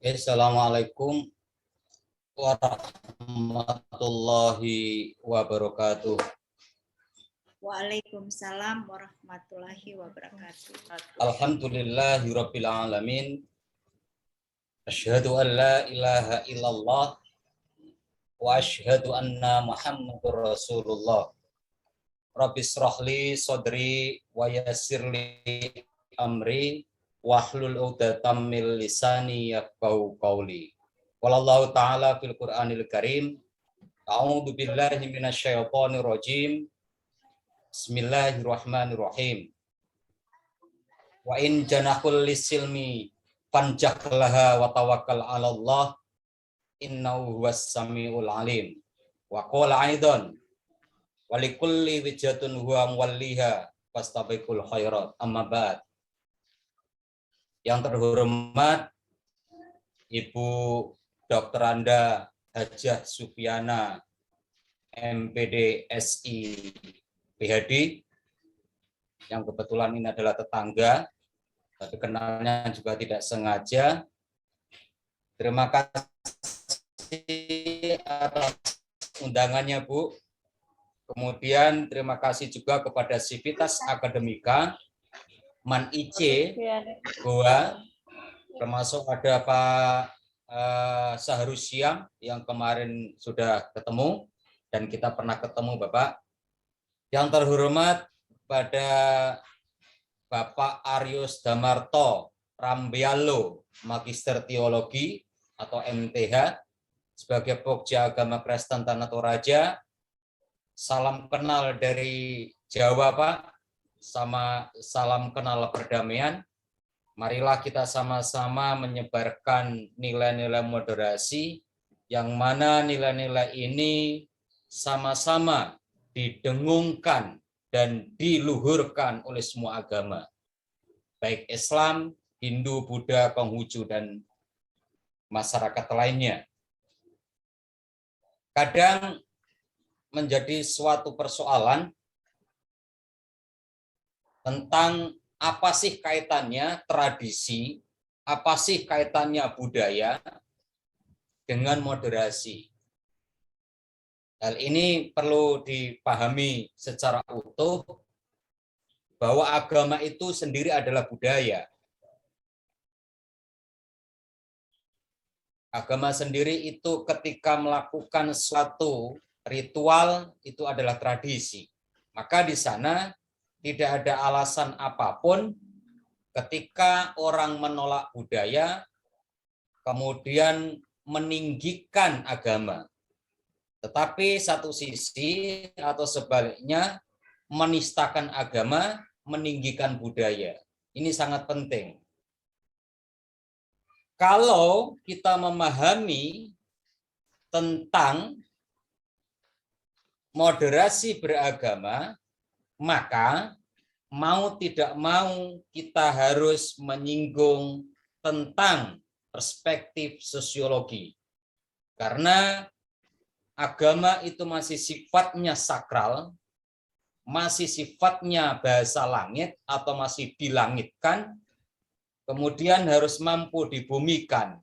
Assalamualaikum warahmatullahi wabarakatuh. Waalaikumsalam warahmatullahi wabarakatuh. Alhamdulillahirabbil alamin. Asyhadu an la ilaha illallah wa asyhadu anna Muhammadur Rasulullah. Rabbi shrahli sadri wa yassirli amri wahlul 'uqdatam min lisani yafqahu qawli. Wallahu ta'ala fil Qur'anil Karim. A'udzu billahi minasyaitonir rajim. Bismillahirrahmanirrahim. Wa in janahul lisilmi fanjahlaha wa tawakkal 'alallah innahu huwas samiul alim. Wa qala aidan wa likulli wijhatun huwa muwalliha fastabiqul khairat. Amma ba'd. Yang terhormat Ibu Dr. Anda Hajah Sufiana MPD SI PhD, yang kebetulan ini adalah tetangga, tapi kenalnya juga tidak sengaja. Terima kasih atas undangannya, Bu. Kemudian terima kasih juga kepada Civitas Akademika, Man IC, Goa, termasuk ada Pak Sahrus Syam yang kemarin sudah ketemu, dan kita pernah ketemu Bapak. Yang terhormat pada Bapak Aryus Damarto Rambialo, Magister Teologi atau MTH, sebagai Pokja Agama Kristen Tanah Toraja. Salam kenal dari Jawa, Pak. Sama salam kenal perdamaian. Marilah kita sama-sama menyebarkan nilai-nilai moderasi, yang mana nilai-nilai ini sama-sama didengungkan dan diluhurkan oleh semua agama, baik Islam, Hindu, Buddha, Konghucu, dan masyarakat lainnya. Kadang menjadi suatu persoalan tentang apa sih kaitannya tradisi, apa sih kaitannya budaya dengan moderasi. Hal ini perlu dipahami secara utuh, bahwa agama itu sendiri adalah budaya. Agama sendiri itu ketika melakukan suatu ritual, itu adalah tradisi. Maka di sana tidak ada alasan apapun ketika orang menolak budaya, kemudian meninggikan agama. Tetapi satu sisi atau sebaliknya menistakan agama, meninggikan budaya. Ini sangat penting. Kalau kita memahami tentang moderasi beragama, maka mau tidak mau kita harus menyinggung tentang perspektif sosiologi. Karena agama itu masih sifatnya sakral, masih sifatnya bahasa langit atau masih dilangitkan, kemudian harus mampu dibumikan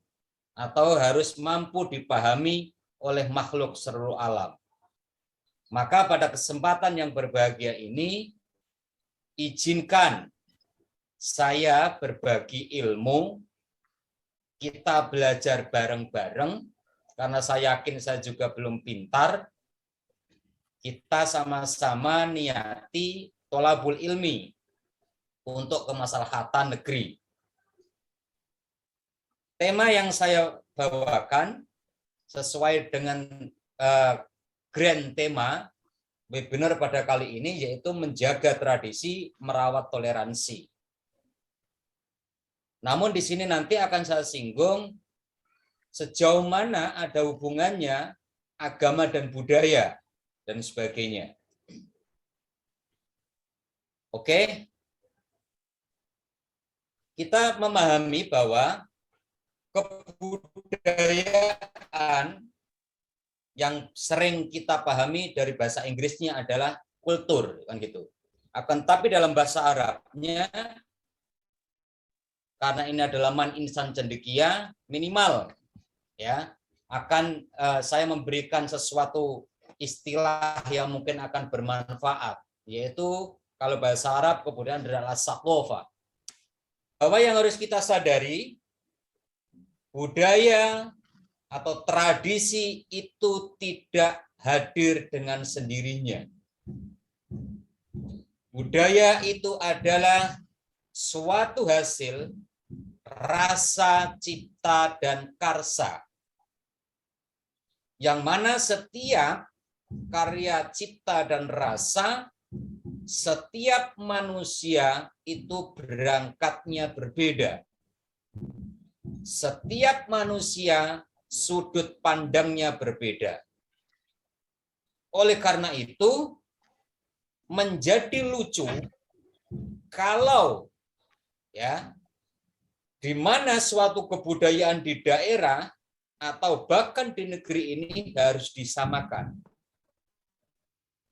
atau harus mampu dipahami oleh makhluk seluruh alam. Maka pada kesempatan yang berbahagia ini, izinkan saya berbagi ilmu, kita belajar bareng-bareng, karena saya yakin saya juga belum pintar. Kita sama-sama niati tholabul ilmi untuk kemaslahatan negeri. Tema yang saya bawakan sesuai dengan grand tema webinar pada kali ini, yaitu menjaga tradisi, merawat toleransi. Namun di sini nanti akan saya singgung sejauh mana ada hubungannya agama dan budaya dan sebagainya. Oke. Kita memahami bahwa kebudayaan yang sering kita pahami dari bahasa Inggrisnya adalah kultur, kan gitu. Akan tapi dalam bahasa Arabnya karena ini adalah man insan cendekia, minimal ya akan saya memberikan sesuatu istilah yang mungkin akan bermanfaat, yaitu kalau bahasa Arab kemudian adalah saqofa. Bahwa yang harus kita sadari, budaya atau tradisi itu tidak hadir dengan sendirinya. Budaya itu adalah suatu hasil rasa, cipta, dan karsa. Yang mana setiap karya cipta dan rasa, setiap manusia itu berangkatnya berbeda. Setiap manusia sudut pandangnya berbeda. Oleh karena itu, menjadi lucu kalau ya di mana suatu kebudayaan di daerah atau bahkan di negeri ini harus disamakan.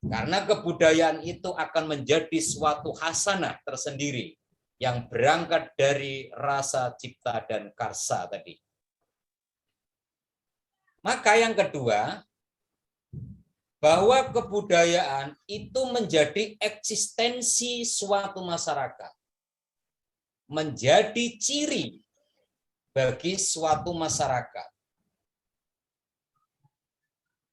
Karena kebudayaan itu akan menjadi suatu hasanah tersendiri yang berangkat dari rasa, cipta, dan karsa tadi. Maka yang kedua, bahwa kebudayaan itu menjadi eksistensi suatu masyarakat. Menjadi ciri bagi suatu masyarakat.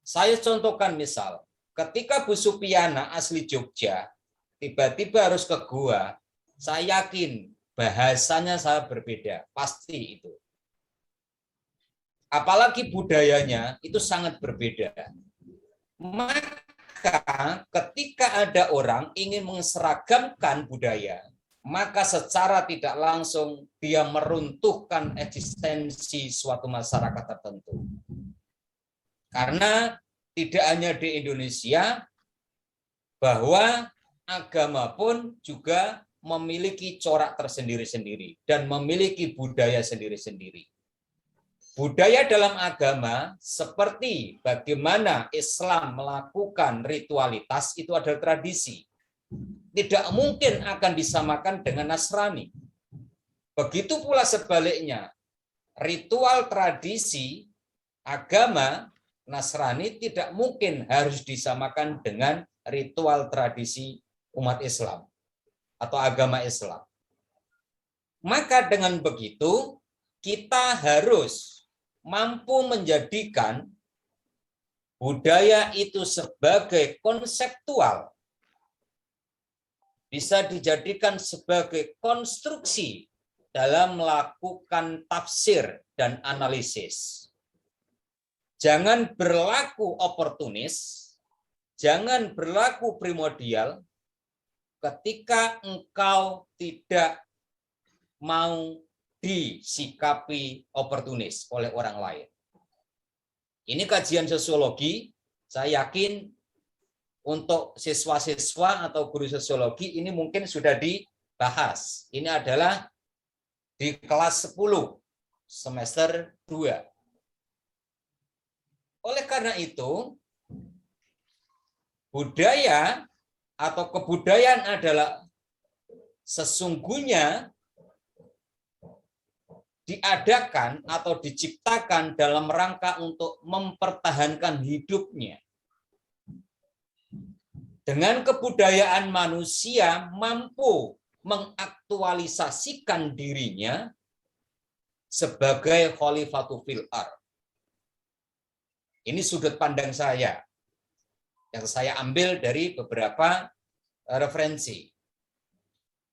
Saya contohkan misal, ketika Bu Supiana asli Jogja, tiba-tiba harus ke gua, saya yakin bahasanya saya berbeda, pasti itu. Apalagi budayanya itu sangat berbeda. Maka ketika ada orang ingin menseragamkan budaya, maka secara tidak langsung dia meruntuhkan eksistensi suatu masyarakat tertentu. Karena tidak hanya di Indonesia, bahwa agama pun juga memiliki corak tersendiri-sendiri dan memiliki budaya sendiri-sendiri. Budaya dalam agama seperti bagaimana Islam melakukan ritualitas itu adalah tradisi. Tidak mungkin akan disamakan dengan Nasrani. Begitu pula sebaliknya, ritual tradisi agama Nasrani tidak mungkin harus disamakan dengan ritual tradisi umat Islam atau agama Islam. Maka dengan begitu, kita harus mampu menjadikan budaya itu sebagai konseptual, bisa dijadikan sebagai konstruksi dalam melakukan tafsir dan analisis. Jangan berlaku oportunis, jangan berlaku primordial ketika engkau tidak mau disikapi oportunis oleh orang lain. Ini kajian sosiologi, saya yakin untuk siswa-siswa atau guru sosiologi ini mungkin sudah dibahas. Ini adalah di kelas 10 semester 2. Oleh karena itu, budaya atau kebudayaan adalah sesungguhnya diadakan atau diciptakan dalam rangka untuk mempertahankan hidupnya. Dengan kebudayaan manusia mampu mengaktualisasikan dirinya sebagai khalifatu fil ardh. Ini sudut pandang saya yang saya ambil dari beberapa referensi.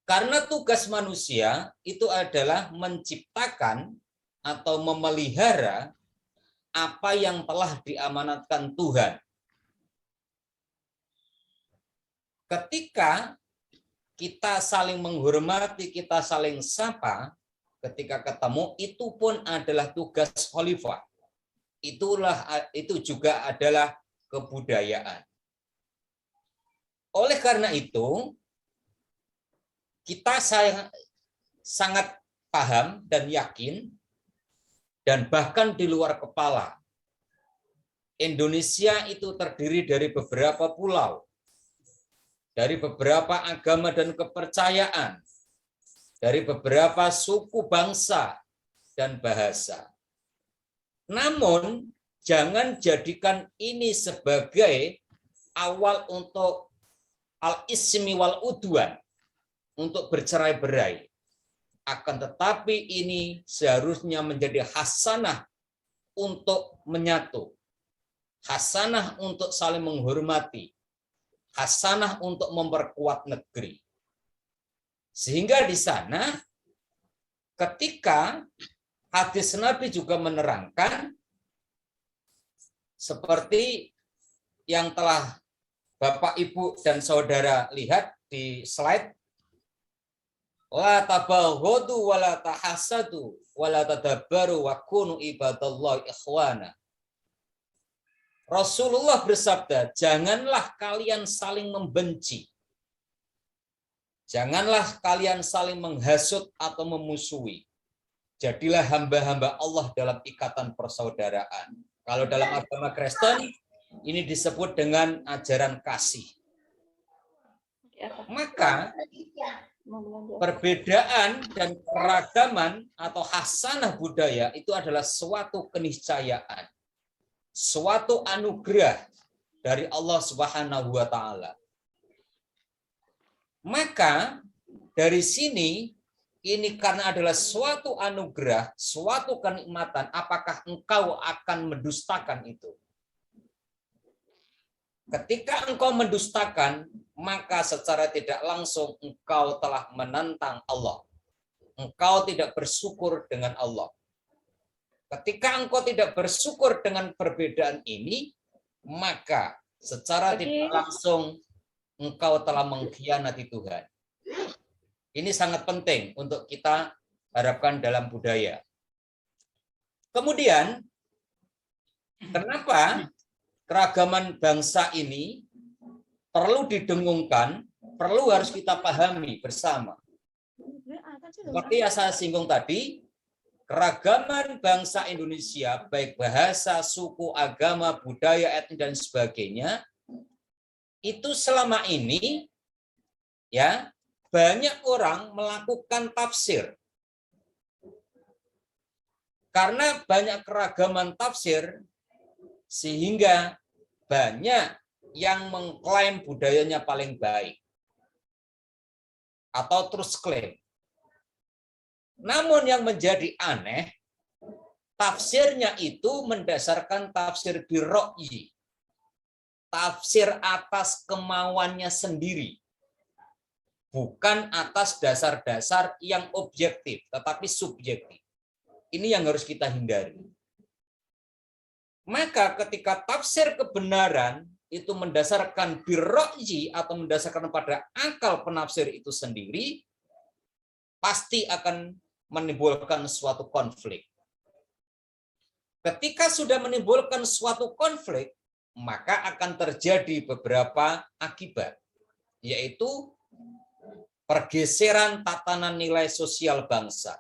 Karena tugas manusia itu adalah menciptakan atau memelihara apa yang telah diamanatkan Tuhan. Ketika kita saling menghormati, kita saling sapa, ketika ketemu, itu pun adalah tugas khalifah. Itu juga adalah kebudayaan. Oleh karena itu, kita sangat paham dan yakin, dan bahkan di luar kepala, Indonesia itu terdiri dari beberapa pulau, dari beberapa agama dan kepercayaan, dari beberapa suku bangsa dan bahasa. Namun, jangan jadikan ini sebagai awal untuk al-ismi wal udwan, untuk bercerai-berai. Akan tetapi ini seharusnya menjadi hasanah untuk menyatu, hasanah untuk saling menghormati, hasanah untuk memperkuat negeri. Sehingga di sana ketika hadis Nabi juga menerangkan seperti yang telah Bapak, Ibu, dan Saudara lihat di slide, la tabaghadu wa la tahassadu wa la tadabbaru wa kunu ibadallahi ikhwana. Rasulullah bersabda, janganlah kalian saling membenci. Janganlah kalian saling menghasut atau memusuhi. Jadilah hamba-hamba Allah dalam ikatan persaudaraan. Kalau dalam agama Kristen, ini disebut dengan ajaran kasih. Maka perbedaan dan keragaman atau hasanah budaya itu adalah suatu keniscayaan, suatu anugerah dari Allah Subhanahu wa taala. Maka dari sini ini karena adalah suatu anugerah, suatu kenikmatan, apakah engkau akan mendustakan itu? Ketika engkau mendustakan, maka secara tidak langsung engkau telah menentang Allah. Engkau tidak bersyukur dengan Allah. Ketika engkau tidak bersyukur dengan perbedaan ini, maka secara tidak langsung engkau telah mengkhianati Tuhan. Ini sangat penting untuk kita harapkan dalam budaya. Kemudian, kenapa keragaman bangsa ini perlu didengungkan, perlu harus kita pahami bersama. Seperti yang saya singgung tadi, keragaman bangsa Indonesia, baik bahasa, suku, agama, budaya, etnis, dan sebagainya, itu selama ini ya banyak orang melakukan tafsir. Karena banyak keragaman tafsir, sehingga banyak yang mengklaim budayanya paling baik. Atau terus klaim. Namun yang menjadi aneh, tafsirnya itu mendasarkan tafsir birro'yi. Tafsir atas kemauannya sendiri. Bukan atas dasar-dasar yang objektif, tetapi subjektif. Ini yang harus kita hindari. Maka ketika tafsir kebenaran itu mendasarkan birro'yi atau mendasarkan pada akal penafsir itu sendiri, pasti akan menimbulkan suatu konflik. Ketika sudah menimbulkan suatu konflik, maka akan terjadi beberapa akibat, yaitu pergeseran tatanan nilai sosial bangsa.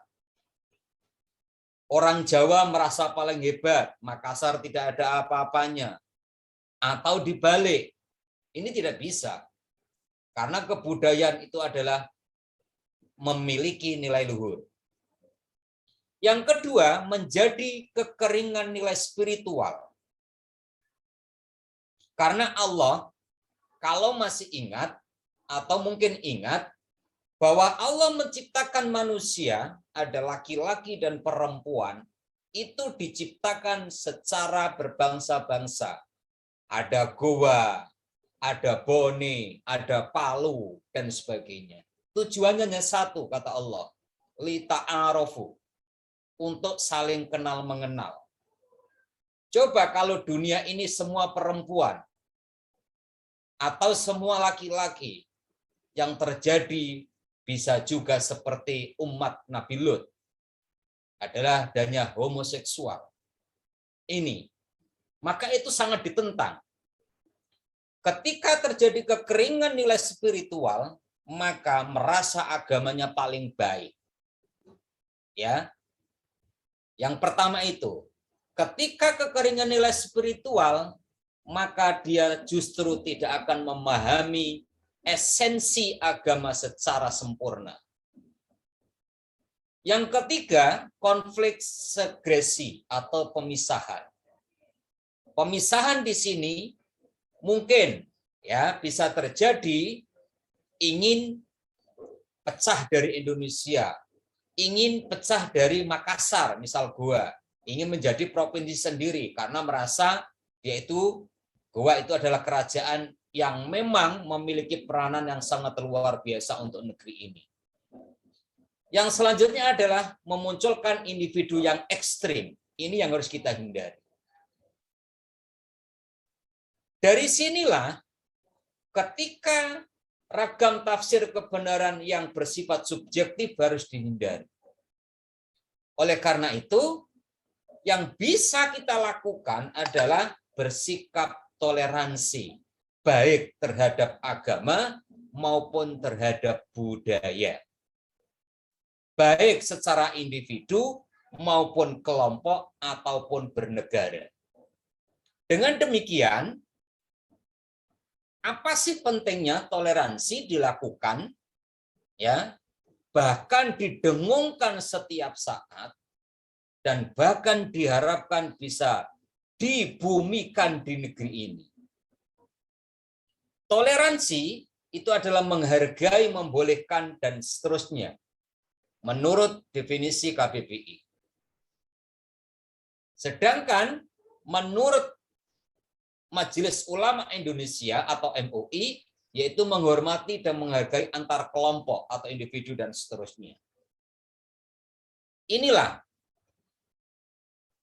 Orang Jawa merasa paling hebat, Makassar tidak ada apa-apanya. Atau dibalik, ini tidak bisa. Karena kebudayaan itu adalah memiliki nilai luhur. Yang kedua, menjadi kekeringan nilai spiritual. Karena Allah, kalau masih ingat, atau mungkin ingat, bahwa Allah menciptakan manusia, ada laki-laki dan perempuan, itu diciptakan secara berbangsa-bangsa. Ada Goa, ada Bone, ada Palu, dan sebagainya. Tujuannya hanya satu, kata Allah. Lita'arofu. Untuk saling kenal mengenal. Coba kalau dunia ini semua perempuan, atau semua laki-laki, yang terjadi bisa juga seperti umat Nabi Lut, adalah adanya homoseksual. Ini. Maka itu sangat ditentang. Ketika terjadi kekeringan nilai spiritual, maka merasa agamanya paling baik. Ya. Yang pertama itu, ketika kekeringan nilai spiritual, maka dia justru tidak akan memahami esensi agama secara sempurna. Yang ketiga, konflik segresi atau pemisahan. Pemisahan di sini mungkin ya bisa terjadi ingin pecah dari Indonesia, ingin pecah dari Makassar, misal Goa, ingin menjadi provinsi sendiri karena merasa yaitu Goa itu adalah kerajaan yang memang memiliki peranan yang sangat luar biasa untuk negeri ini. Yang selanjutnya adalah memunculkan individu yang ekstrim. Ini yang harus kita hindari. Dari sinilah ketika ragam tafsir kebenaran yang bersifat subjektif harus dihindari. Oleh karena itu, yang bisa kita lakukan adalah bersikap toleransi, baik terhadap agama maupun terhadap budaya. Baik secara individu maupun kelompok ataupun bernegara. Dengan demikian, apa sih pentingnya toleransi dilakukan? Ya, bahkan didengungkan setiap saat dan bahkan diharapkan bisa dibumikan di negeri ini. Toleransi itu adalah menghargai, membolehkan, dan seterusnya. Menurut definisi KBBI. Sedangkan menurut Majelis Ulama Indonesia atau MUI, yaitu menghormati dan menghargai antar kelompok atau individu dan seterusnya. Inilah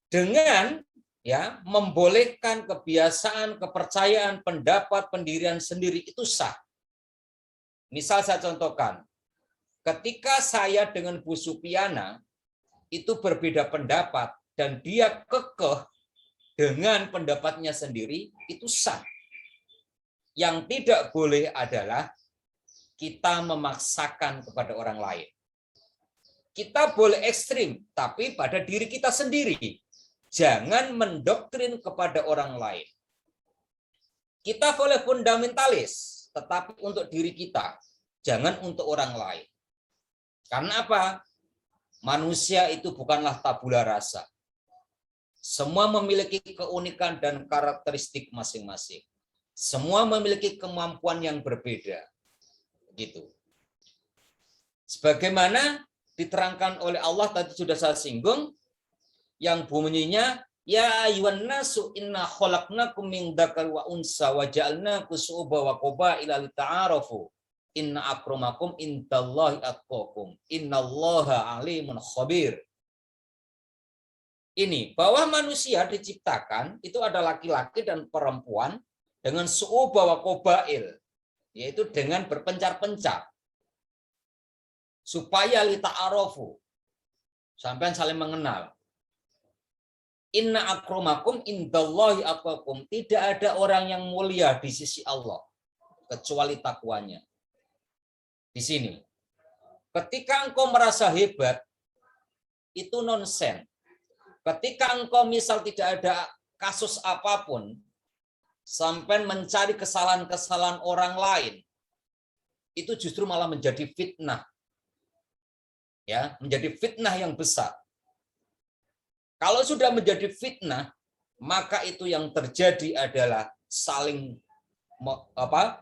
dengan ya membolehkan kebiasaan, kepercayaan, pendapat, pendirian sendiri itu sah. Misal saya contohkan, ketika saya dengan Bu Supiana itu berbeda pendapat dan dia kekeh dengan pendapatnya sendiri, itu sah. Yang tidak boleh adalah kita memaksakan kepada orang lain. Kita boleh ekstrim, tapi pada diri kita sendiri. Jangan mendoktrin kepada orang lain. Kita boleh fundamentalis, tetapi untuk diri kita, jangan untuk orang lain. Karena apa? Manusia itu bukanlah tabula rasa. Semua memiliki keunikan dan karakteristik masing-masing. Semua memiliki kemampuan yang berbeda. Gitu. Sebagaimana diterangkan oleh Allah tadi sudah saya singgung, yang bunyinya ya ayyuhan nasu inna khalaqnakum min dzakari wa unsa wa ja'alnakum syu'uban wa qabaila lita'arafu inna akramakum indallahi atqakum innallaha alimun khabir. Ini bahwa manusia diciptakan itu ada laki-laki dan perempuan dengan syu'uban wa qabail, yaitu dengan berpencar-pencar supaya lita'arafu, sampai saling mengenal. Inna akramakum indallahi atqakum. Tidak ada orang yang mulia di sisi Allah kecuali takwanya. Di sini, ketika engkau merasa hebat, itu nonsen. Ketika engkau misal tidak ada kasus apapun, sampai mencari kesalahan-kesalahan orang lain, itu justru malah menjadi fitnah. Ya, menjadi fitnah yang besar. Kalau sudah menjadi fitnah, maka itu yang terjadi adalah saling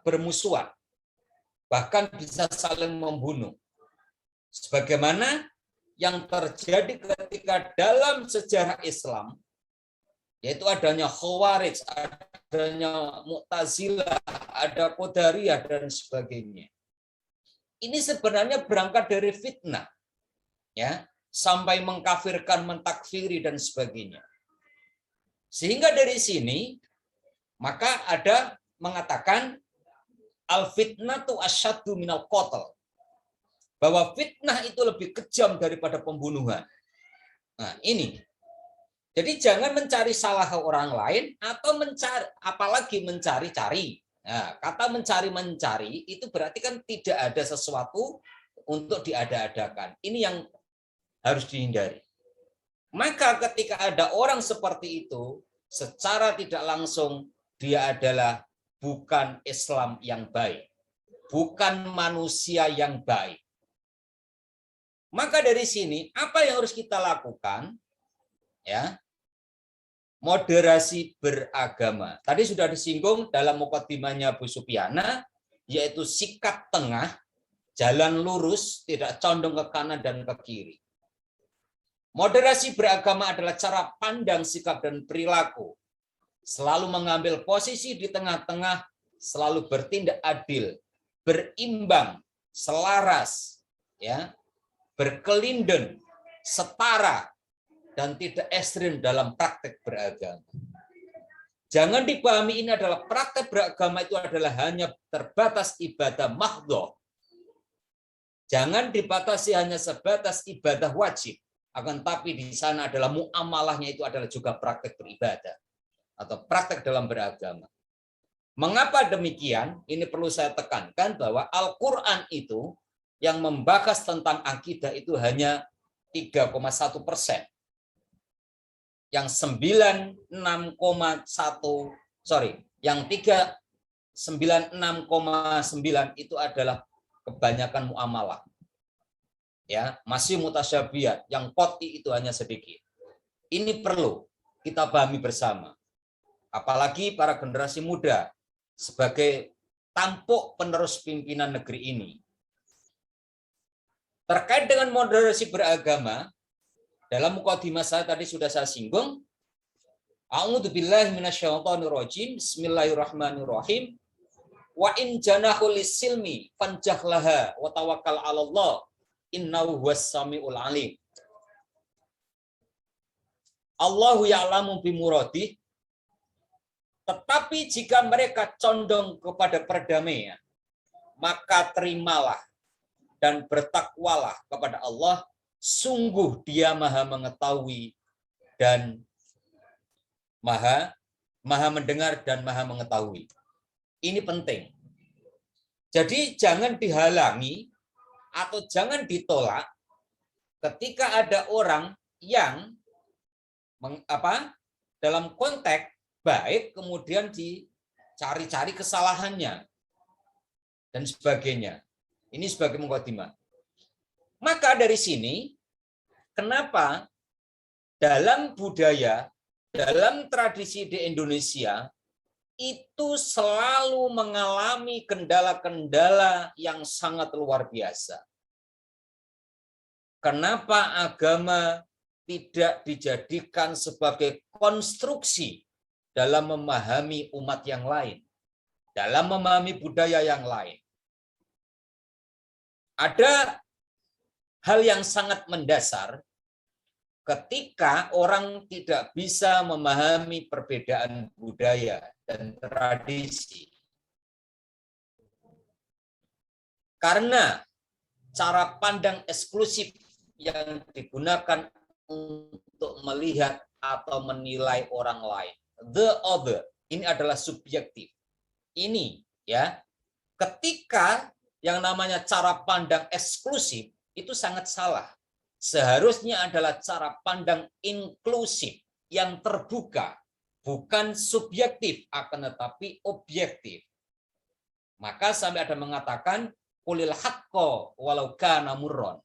bermusuhan. Bahkan bisa saling membunuh. Sebagaimana yang terjadi ketika dalam sejarah Islam, yaitu adanya Khawarij, adanya Mu'tazilah, ada Qadariyah, dan sebagainya. Ini sebenarnya berangkat dari fitnah. Ya, sampai mengkafirkan, mentakfiri, dan sebagainya. Sehingga dari sini, maka ada mengatakan, al-fitnatu asyaddu minal qatl. Bahwa fitnah itu lebih kejam daripada pembunuhan. Nah, ini. Jadi jangan mencari salah orang lain, atau mencari, apalagi mencari-cari. Nah, kata mencari-mencari, itu berarti kan tidak ada sesuatu untuk diada-adakan. Ini yang harus dihindari. Maka ketika ada orang seperti itu, secara tidak langsung dia adalah bukan Islam yang baik, bukan manusia yang baik. Maka dari sini apa yang harus kita lakukan? Ya, moderasi beragama. Tadi sudah disinggung dalam mukadimahnya Bu Supiana, yaitu sikap tengah, jalan lurus, tidak condong ke kanan dan ke kiri. Moderasi beragama adalah cara pandang, sikap, dan perilaku. Selalu mengambil posisi di tengah-tengah, selalu bertindak adil, berimbang, selaras, ya, berkelinden, setara, dan tidak ekstrim dalam praktek beragama. Jangan dipahami ini adalah praktek beragama itu adalah hanya terbatas ibadah mahdhah. Jangan dibatasi hanya sebatas ibadah wajib, akan tapi di sana adalah muamalahnya itu adalah juga praktek beribadah atau praktek dalam beragama. Mengapa demikian? Ini perlu saya tekankan bahwa Al-Quran itu yang membahas tentang akidah itu hanya 3,1%. Yang 96,9 itu adalah kebanyakan muamalah. Ya, masih mutasyabihat, yang qat'i itu hanya sedikit. Ini perlu kita pahami bersama. Apalagi para generasi muda sebagai tampuk penerus pimpinan negeri ini. Terkait dengan moderasi beragama, dalam mukadimah saya tadi sudah saya singgung. A'udzubillahi minasyaitonirrajim. Bismillahirrahmanirrahim. Wa in janahu lis-silmi fanjahlaha wa tawakkal 'alallah innahu huwas-sami'ul 'alim. Allahu ya'lamu bimuradih. Tetapi jika mereka condong kepada perdamaian, maka terimalah dan bertakwalah kepada Allah. Sungguh Dia Maha mengetahui dan maha mendengar dan maha mengetahui. Ini penting. Jadi jangan dihalangi atau jangan ditolak ketika ada orang yang dalam konteks baik kemudian dicari-cari kesalahannya dan sebagainya. Ini sebagai mukadimah. Maka dari sini, kenapa dalam budaya, dalam tradisi di Indonesia, itu selalu mengalami kendala-kendala yang sangat luar biasa. Kenapa agama tidak dijadikan sebagai konstruksi dalam memahami umat yang lain, dalam memahami budaya yang lain? Ada hal yang sangat mendasar ketika orang tidak bisa memahami perbedaan budaya dan tradisi. Karena cara pandang eksklusif yang digunakan untuk melihat atau menilai orang lain. The other, ini adalah subjektif. Ini ya, ketika yang namanya cara pandang eksklusif itu sangat salah. Seharusnya adalah cara pandang inklusif yang terbuka, bukan subjektif akan tetapi objektif. Maka sampai ada mengatakan qulil haqqo walau kana murron.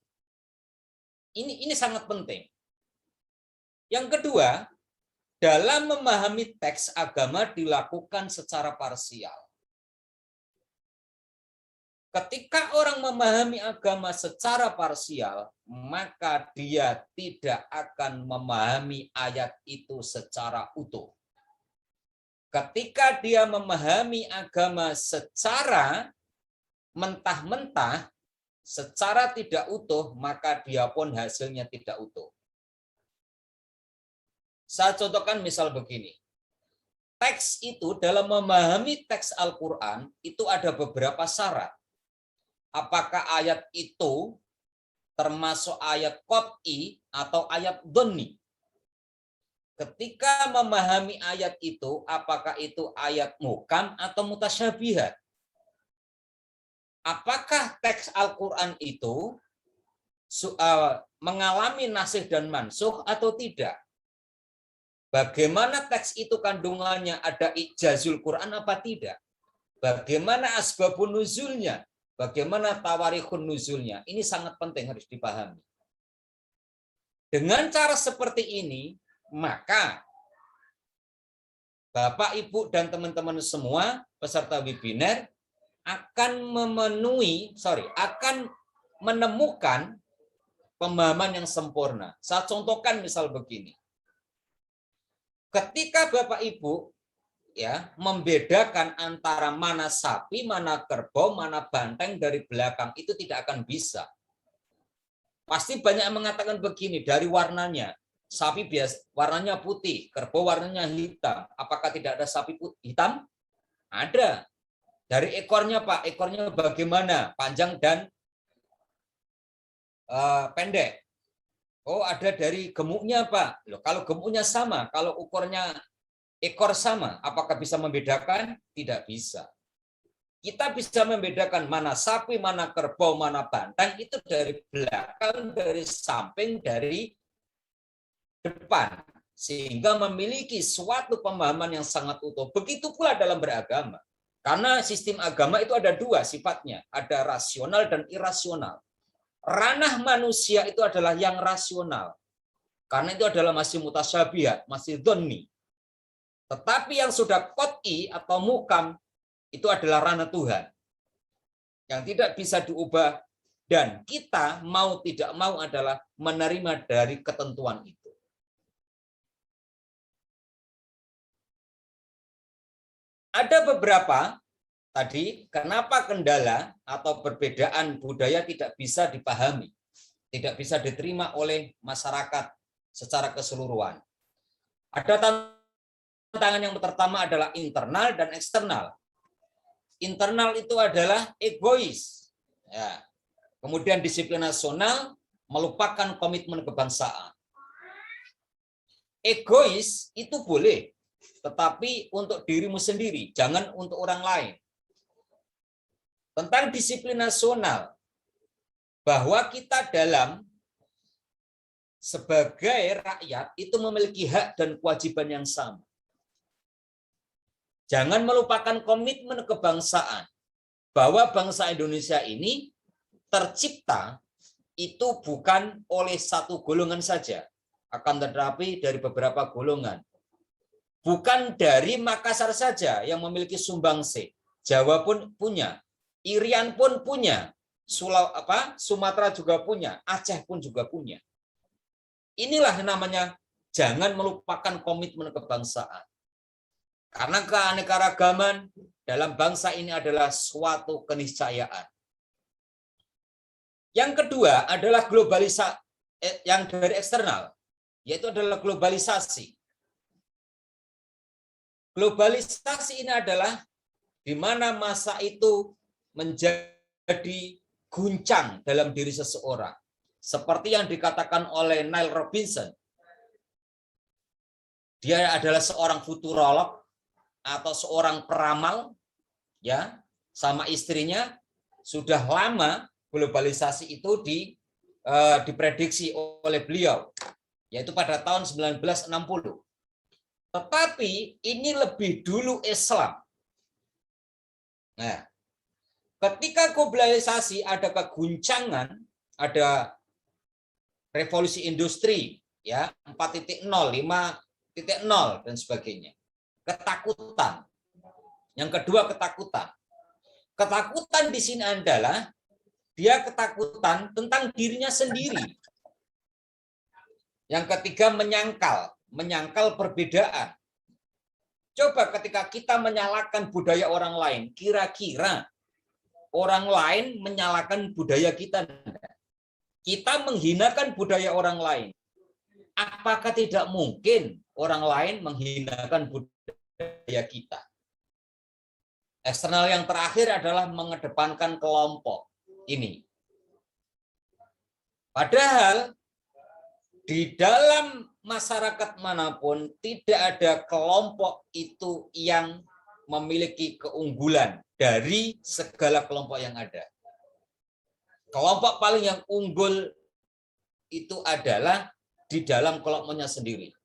Ini sangat penting. Yang kedua, dalam memahami teks agama dilakukan secara parsial. Ketika orang memahami agama secara parsial, maka dia tidak akan memahami ayat itu secara utuh. Ketika dia memahami agama secara mentah-mentah, secara tidak utuh, maka dia pun hasilnya tidak utuh. Saya contohkan misal begini. Teks itu dalam memahami teks Al-Quran itu ada beberapa syarat. Apakah ayat itu termasuk ayat qat'i atau ayat dhonni? Ketika memahami ayat itu, apakah itu ayat muhkam atau mutasyabihat? Apakah teks Al-Quran itu mengalami nasikh dan mansukh atau tidak? Bagaimana teks itu kandungannya, ada ijazul Quran apa tidak? Bagaimana asbabun nuzulnya? Bagaimana tawarikhun nuzulnya? Ini sangat penting harus dipahami. Dengan cara seperti ini, maka Bapak, Ibu, dan teman-teman semua peserta webinar akan menemukan pemahaman yang sempurna. Saya contohkan misal begini. Ketika Bapak Ibu ya membedakan antara mana sapi, mana kerbau, mana banteng dari belakang, itu tidak akan bisa. Pasti banyak yang mengatakan begini, dari warnanya, sapi biasa warnanya putih, kerbau warnanya hitam. Apakah tidak ada sapi hitam? Ada. Dari ekornya, Pak, ekornya bagaimana? Panjang dan pendek. Oh, ada dari gemuknya, Pak. Loh, kalau gemuknya sama, kalau ukurnya ekor sama, apakah bisa membedakan? Tidak bisa. Kita bisa membedakan mana sapi, mana kerbau, mana banteng itu dari belakang, dari samping, dari depan. Sehingga memiliki suatu pemahaman yang sangat utuh. Begitu pula dalam beragama. Karena sistem agama itu ada dua sifatnya. Ada rasional dan irasional. Ranah manusia itu adalah yang rasional. Karena itu adalah masih mutasyabihat, masih dhonni. Tetapi yang sudah qat'i atau mukam, itu adalah ranah Tuhan yang tidak bisa diubah, dan kita mau tidak mau adalah menerima dari ketentuan itu. Ada beberapa tadi kenapa kendala atau perbedaan budaya tidak bisa dipahami, tidak bisa diterima oleh masyarakat secara keseluruhan. Ada tantangan yang pertama adalah internal dan eksternal. Internal itu adalah egois. Ya. Kemudian disiplin nasional, melupakan komitmen kebangsaan. Egois itu boleh, tetapi untuk dirimu sendiri, jangan untuk orang lain. Tentang disiplin nasional, bahwa kita dalam sebagai rakyat itu memiliki hak dan kewajiban yang sama. Jangan melupakan komitmen kebangsaan, bahwa bangsa Indonesia ini tercipta itu bukan oleh satu golongan saja, akan tetapi dari beberapa golongan. Bukan dari Makassar saja yang memiliki sumbangsi, Jawa pun punya, Irian pun punya, Sumatera juga punya, Aceh pun juga punya. Inilah namanya jangan melupakan komitmen kebangsaan. Karena keanekaragaman dalam bangsa ini adalah suatu keniscayaan. Yang kedua adalah globalisasi yang dari eksternal, yaitu adalah globalisasi. Globalisasi ini adalah di mana masa itu menjadi guncang dalam diri seseorang. Seperti yang dikatakan oleh Neil Robinson. Dia adalah seorang futurolog atau seorang peramal, ya, sama istrinya sudah lama globalisasi itu diprediksi oleh beliau, yaitu pada tahun 1960. Tetapi ini lebih dulu Islam. Nah, ketika globalisasi ada keguncangan, ada revolusi industri, ya 4.0, 5.0 dan sebagainya. Ketakutan. Yang kedua ketakutan. Ketakutan di sini adalah dia ketakutan tentang dirinya sendiri. Yang ketiga menyangkal perbedaan. Coba ketika kita menyalahkan budaya orang lain, kira-kira orang lain menyalahkan budaya kita. Kita menghinakan budaya orang lain. Apakah tidak mungkin orang lain menghinakan budaya kita? Eksternal yang terakhir adalah mengedepankan kelompok ini. Padahal di dalam masyarakat manapun tidak ada kelompok itu yang memiliki keunggulan dari segala kelompok yang ada. Kelompok paling yang unggul itu adalah di dalam kelompoknya sendiri.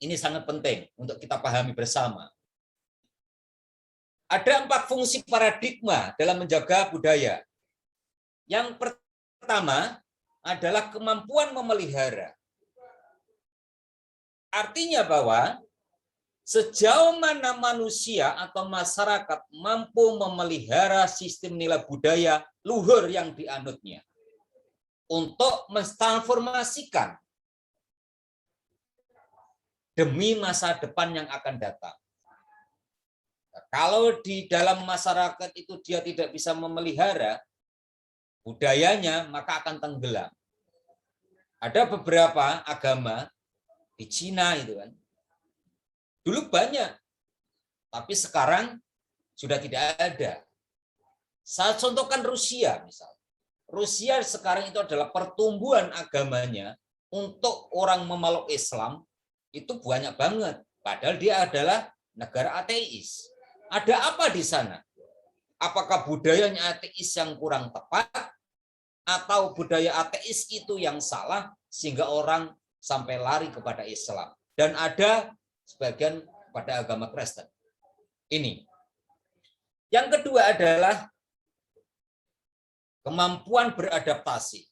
Ini sangat penting untuk kita pahami bersama. Ada 4 fungsi paradigma dalam menjaga budaya. Yang pertama adalah kemampuan memelihara. Artinya bahwa sejauh mana manusia atau masyarakat mampu memelihara sistem nilai budaya luhur yang dianutnya untuk mentransformasikan demi masa depan yang akan datang. Kalau di dalam masyarakat itu dia tidak bisa memelihara budayanya, maka akan tenggelam. Ada beberapa agama di Cina itu kan, dulu banyak, tapi sekarang sudah tidak ada. Saya contohkan Rusia misal. Rusia sekarang itu adalah pertumbuhan agamanya untuk orang memeluk Islam itu banyak banget. Padahal dia adalah negara ateis. Ada apa di sana? Apakah budayanya ateis yang kurang tepat? Atau budaya ateis itu yang salah sehingga orang sampai lari kepada Islam? Dan ada sebagian pada agama Kristen. Ini. Yang kedua adalah kemampuan beradaptasi.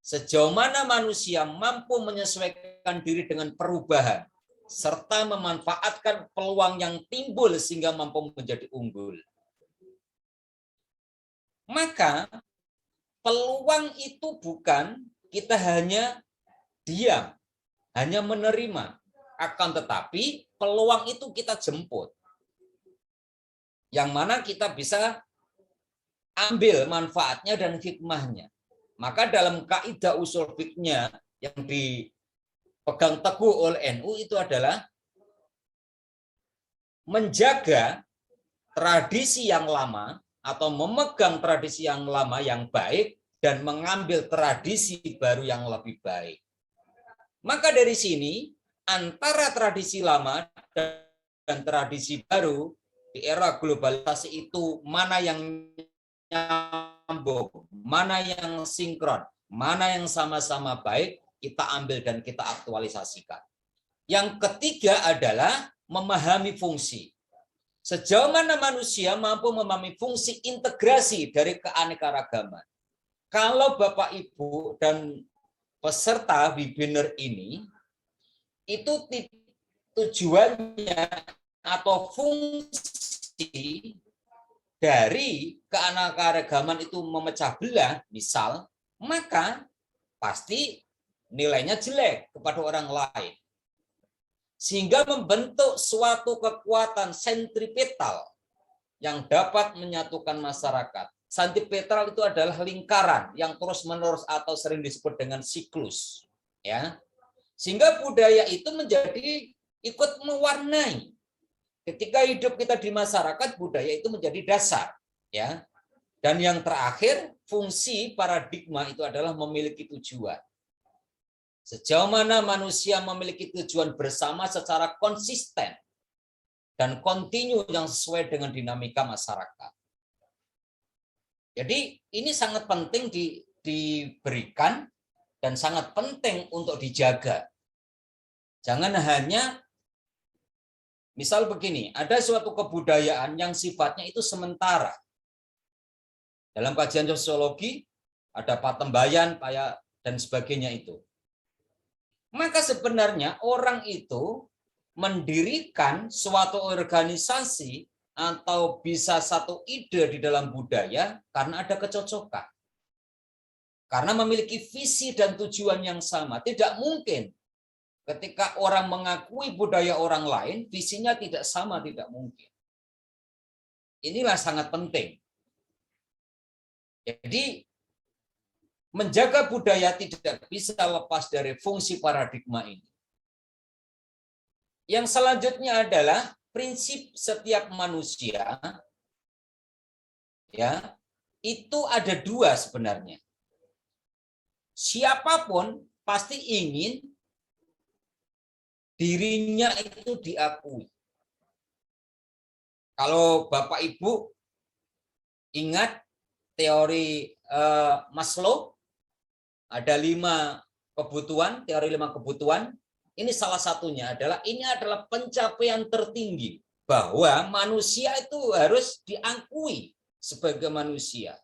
Sejauh mana manusia mampu menyesuaikan diri dengan perubahan, serta memanfaatkan peluang yang timbul sehingga mampu menjadi unggul. Maka peluang itu bukan kita hanya diam, hanya menerima, akan tetapi peluang itu kita jemput. Yang mana kita bisa ambil manfaatnya dan hikmahnya. Maka dalam kaidah usul fikihnya yang dipegang teguh oleh NU itu adalah menjaga tradisi yang lama atau memegang tradisi yang lama yang baik dan mengambil tradisi baru yang lebih baik. Maka dari sini antara tradisi lama dan tradisi baru di era globalisasi itu mana yang nyambung, mana yang sinkron, mana yang sama-sama baik, kita ambil dan kita aktualisasikan. Yang ketiga adalah memahami fungsi. Sejauh mana manusia mampu memahami fungsi integrasi dari keanekaragaman. Kalau Bapak, Ibu, dan peserta webinar ini, itu tujuannya atau fungsi dari keanekaragaman itu memecah belah, misal, maka pasti nilainya jelek kepada orang lain. Sehingga membentuk suatu kekuatan sentripetal yang dapat menyatukan masyarakat. Sentripetal itu adalah lingkaran yang terus-menerus atau sering disebut dengan siklus. Ya. Sehingga budaya itu menjadi ikut mewarnai. Ketika hidup kita di masyarakat, budaya itu menjadi dasar, ya. Dan yang terakhir, fungsi paradigma itu adalah memiliki tujuan. Sejauh mana manusia memiliki tujuan bersama secara konsisten dan kontinu yang sesuai dengan dinamika masyarakat. Jadi ini sangat penting diberikan dan sangat penting untuk dijaga. Jangan hanya misal begini, ada suatu kebudayaan yang sifatnya itu sementara. Dalam kajian sosiologi, ada patembayan, dan sebagainya itu. Maka sebenarnya orang itu mendirikan suatu organisasi atau bisa satu ide di dalam budaya karena ada kecocokan. Karena memiliki visi dan tujuan yang sama. Tidak mungkin ketika orang mengakui budaya orang lain, visinya tidak sama, tidak mungkin. Inilah sangat penting. Jadi, menjaga budaya tidak bisa lepas dari fungsi paradigma ini. Yang selanjutnya adalah prinsip setiap manusia, ya, itu ada dua sebenarnya. Siapapun pasti ingin dirinya itu diakui. Kalau Bapak Ibu ingat teori Maslow, ada 5 kebutuhan, teori 5 kebutuhan. Ini salah satunya adalah pencapaian tertinggi bahwa manusia itu harus diakui sebagai manusia.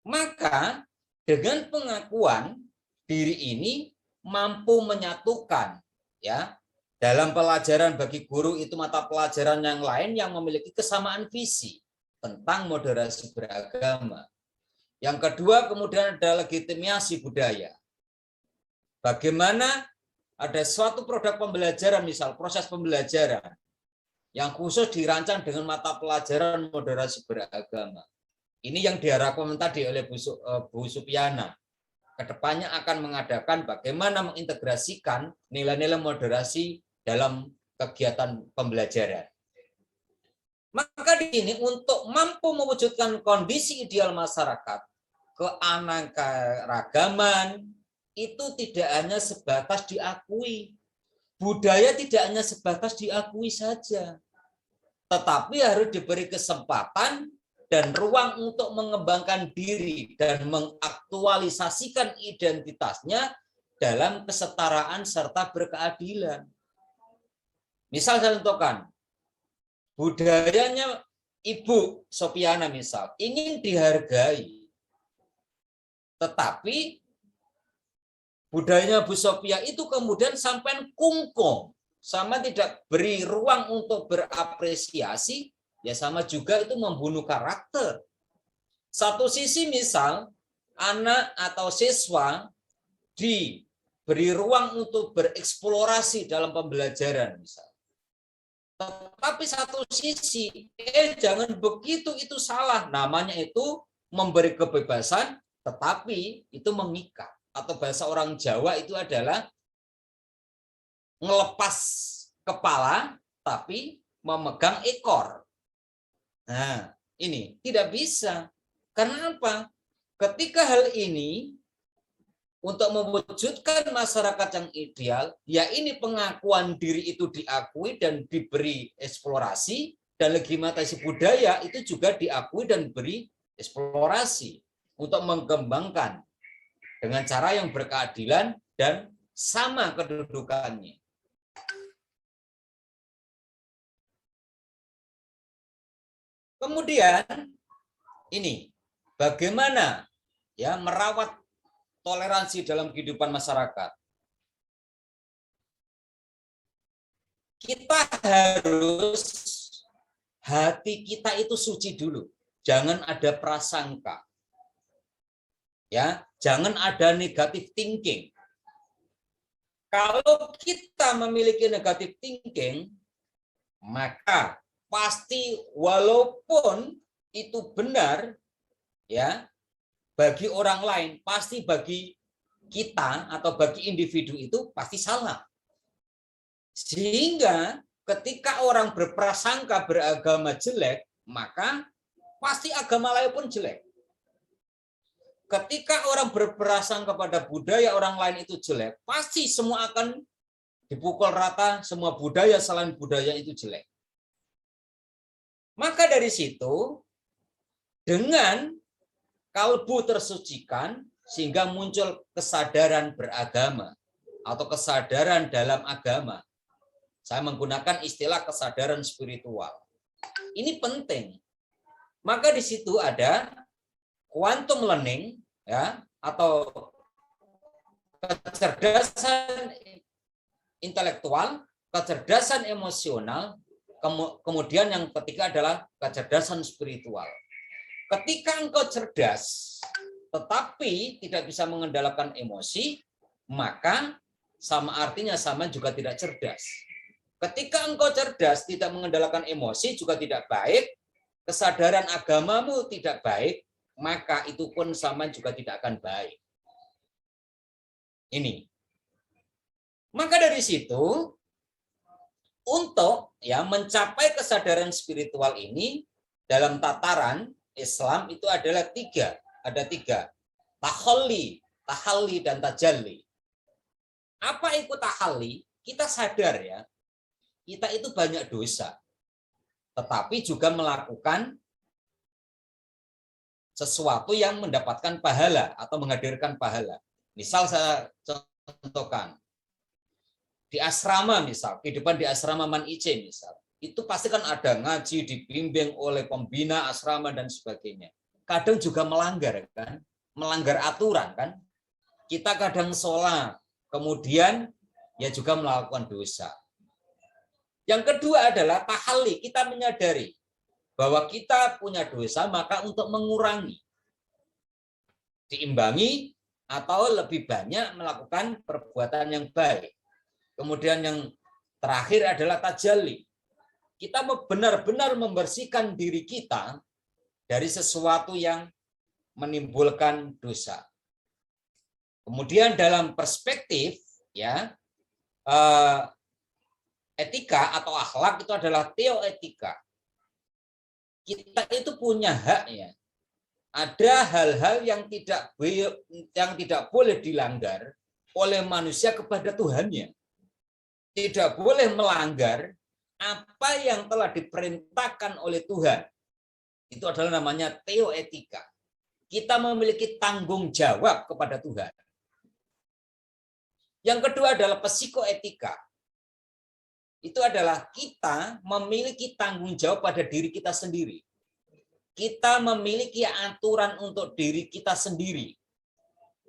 Maka dengan pengakuan diri ini mampu menyatukan, ya. Dalam pelajaran bagi guru itu mata pelajaran yang lain yang memiliki kesamaan visi tentang moderasi beragama. Yang kedua kemudian ada legitimasi budaya. Bagaimana ada suatu produk pembelajaran, misal proses pembelajaran yang khusus dirancang dengan mata pelajaran moderasi beragama. Ini yang diharapkan tadi oleh Bu Supiana. Kedepannya akan mengadakan bagaimana mengintegrasikan nilai-nilai moderasi dalam kegiatan pembelajaran. Maka di sini untuk mampu mewujudkan kondisi ideal masyarakat, keanekaragaman itu tidak hanya sebatas diakui. Budaya tidak hanya sebatas diakui saja, tetapi harus diberi kesempatan dan ruang untuk mengembangkan diri dan mengaktualisasikan identitasnya dalam kesetaraan serta berkeadilan. Misal saya contohkan, budayanya Ibu Sopiana misal, ingin dihargai. Tetapi budayanya Bu Sopia itu kemudian sampai kungkung, sama tidak beri ruang untuk berapresiasi, ya sama juga itu membunuh karakter. Satu sisi misal, anak atau siswa diberi ruang untuk bereksplorasi dalam pembelajaran misal. Tetapi satu sisi, jangan begitu, itu salah. Namanya itu memberi kebebasan, tetapi itu mengikat. Atau bahasa orang Jawa itu adalah ngelepas kepala, tapi memegang ekor. Nah, ini tidak bisa. Karena apa? Ketika hal ini untuk mewujudkan masyarakat yang ideal, ya ini pengakuan diri itu diakui dan diberi eksplorasi, dan legitimasi budaya itu juga diakui dan diberi eksplorasi untuk mengembangkan dengan cara yang berkeadilan dan sama kedudukannya. Kemudian ini bagaimana ya merawat toleransi dalam kehidupan masyarakat. Kita harus hati kita itu suci dulu. Jangan ada prasangka. Ya, jangan ada negatif thinking. Kalau kita memiliki negatif thinking, maka pasti walaupun itu benar ya, bagi orang lain, pasti bagi kita atau bagi individu itu pasti salah. Sehingga ketika orang berprasangka beragama jelek, maka pasti agama lain pun jelek. Ketika orang berprasangka pada budaya orang lain itu jelek, pasti semua akan dipukul rata, semua budaya selain budaya itu jelek. Maka dari situ, dengan kalbu tersucikan sehingga muncul kesadaran beragama atau kesadaran dalam agama. Saya menggunakan istilah kesadaran spiritual. Ini penting. Maka di situ ada quantum learning ya, atau kecerdasan intelektual, kecerdasan emosional, kemudian yang ketiga adalah kecerdasan spiritual. Ketika engkau cerdas, tetapi tidak bisa mengendalikan emosi, maka sama artinya sama juga tidak cerdas. Ketika engkau cerdas, tidak mengendalikan emosi, juga tidak baik, kesadaran agamamu tidak baik, maka itu pun sama juga tidak akan baik. Ini. Maka dari situ, untuk ya mencapai kesadaran spiritual ini, dalam tataran Islam itu adalah tiga. Ada tiga. Tahalli, tahalli, dan tajalli. Apa itu tahalli? Kita sadar ya, kita itu banyak dosa. Tetapi juga melakukan sesuatu yang mendapatkan pahala atau menghadirkan pahala. Misal saya contohkan. Di asrama misal, kehidupan di asrama Man Ice misal. Itu pasti kan ada ngaji, dibimbing oleh pembina asrama dan sebagainya. Kadang juga melanggar kan, melanggar aturan kan. Kita kadang sholat, kemudian ia juga melakukan dosa. Yang kedua adalah tahalli, kita menyadari bahwa kita punya dosa, maka untuk mengurangi, diimbangi, atau lebih banyak melakukan perbuatan yang baik. Kemudian yang terakhir adalah tajalli. Kita benar-benar membersihkan diri kita dari sesuatu yang menimbulkan dosa. Kemudian dalam perspektif ya etika atau akhlak itu adalah teoetika. Kita itu punya hak ya. Ada hal-hal yang tidak boleh dilanggar oleh manusia kepada Tuhannya. Tidak boleh melanggar apa yang telah diperintahkan oleh Tuhan. Itu adalah namanya teoetika. Kita memiliki tanggung jawab kepada Tuhan. Yang kedua adalah psikoetika. Itu adalah kita memiliki tanggung jawab pada diri kita sendiri. Kita memiliki aturan untuk diri kita sendiri.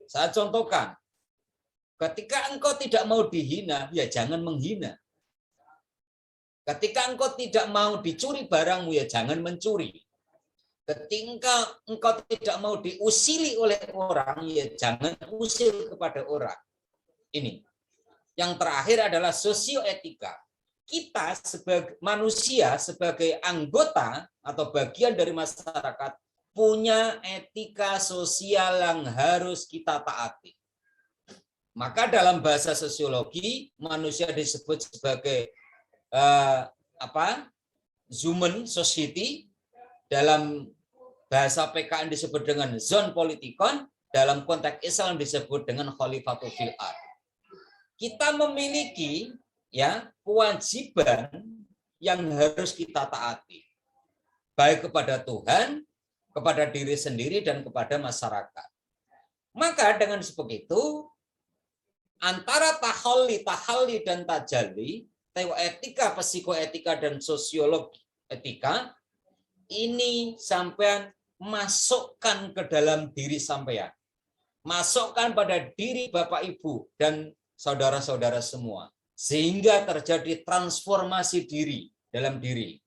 Saya contohkan, ketika engkau tidak mau dihina, ya jangan menghina. Ketika engkau tidak mau dicuri barangmu, ya jangan mencuri. Ketika engkau tidak mau diusili oleh orang, ya jangan usil kepada orang. Ini. Yang terakhir adalah sosioetika. Kita sebagai manusia, sebagai anggota atau bagian dari masyarakat, punya etika sosial yang harus kita taati. Maka dalam bahasa sosiologi, manusia disebut sebagai human society, dalam bahasa PKN disebut dengan zon politikon, dalam konteks Islam disebut dengan khalifatul fil ard. Kita memiliki ya kewajiban yang harus kita taati, baik kepada Tuhan, kepada diri sendiri, dan kepada masyarakat. Maka dengan seperti itu, antara tahalli dan tajalli, teoetika, psikoetika, dan sosiologi etika, ini sampean masukkan ke dalam diri sampean. Masukkan pada diri Bapak Ibu dan saudara-saudara semua. Sehingga terjadi transformasi diri dalam diri.